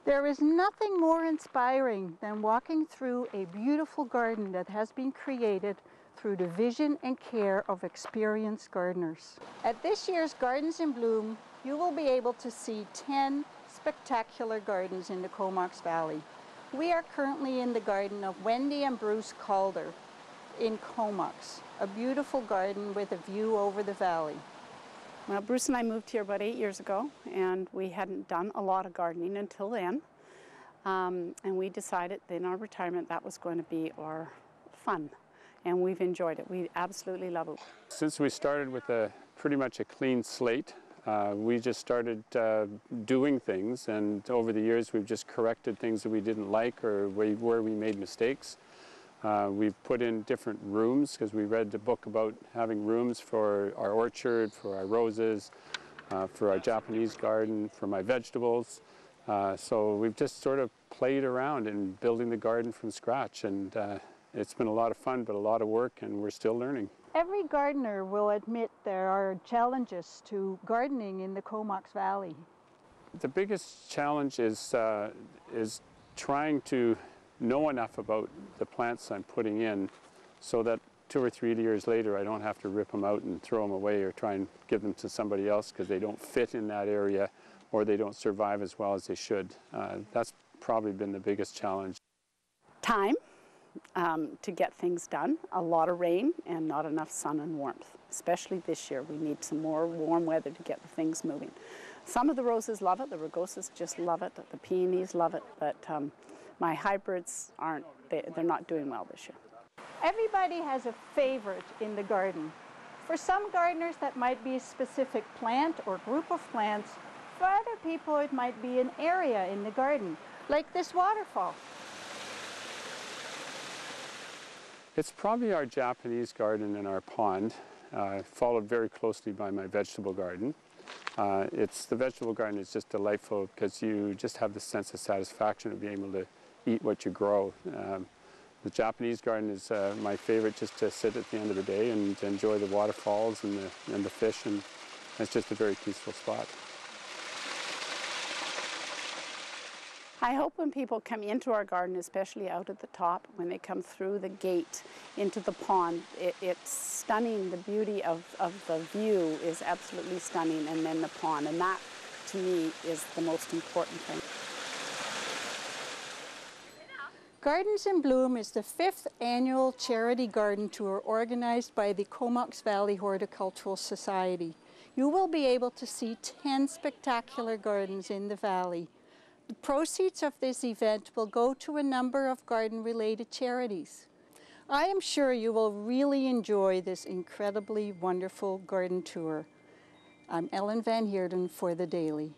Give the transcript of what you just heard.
There is nothing more inspiring than walking through a beautiful garden that has been created through the vision and care of experienced gardeners. At this year's Gardens in Bloom, you will be able to see 10 spectacular gardens in the Comox Valley. We are currently in the garden of Wendy and Bruce Calder in Comox, a beautiful garden with a view over the valley. Well, Bruce and I moved here about 8 years ago, and we hadn't done a lot of gardening until then. And we decided in our retirement that was going to be our fun. And we've enjoyed it. We absolutely love it. Since we started with pretty much a clean slate, we just started doing things, and over the years we've just corrected things that we didn't like or where we made mistakes. We've put in different rooms because we read the book about having rooms for our orchard, for our roses, for our Japanese garden, for my vegetables. So we've just sort of played around in building the garden from scratch, and it's been a lot of fun, but a lot of work, and we're still learning. Every gardener will admit there are challenges to gardening in the Comox Valley. The biggest challenge is trying to know enough about the plants I'm putting in so that 2 or 3 years later I don't have to rip them out and throw them away or try and give them to somebody else because they don't fit in that area or they don't survive as well as they should. That's probably been the biggest challenge. Time to get things done, a lot of rain and not enough sun and warmth. Especially this year, we need some more warm weather to get the things moving. Some of the roses love it, the rugosas just love it, the peonies love it, but my hybrids aren't, they're not doing well this year. Everybody has a favorite in the garden. For some gardeners that might be a specific plant or group of plants. For other people it might be an area in the garden, like this waterfall. It's probably our Japanese garden and our pond, followed very closely by my vegetable garden. The vegetable garden is just delightful because you just have the sense of satisfaction of being able to eat what you grow. The Japanese garden is my favorite, just to sit at the end of the day and enjoy the waterfalls and the fish, and it's just a very peaceful spot. I hope when people come into our garden, especially out at the top, when they come through the gate into the pond, it's stunning. The beauty of the view is absolutely stunning, and then the pond, and that to me is the most important thing. Gardens in Bloom is the 5th annual charity garden tour organized by the Comox Valley Horticultural Society. You will be able to see 10 spectacular gardens in the valley. The proceeds of this event will go to a number of garden-related charities. I am sure you will really enjoy this incredibly wonderful garden tour. I'm Ellen VANHEERDEN for The Daily.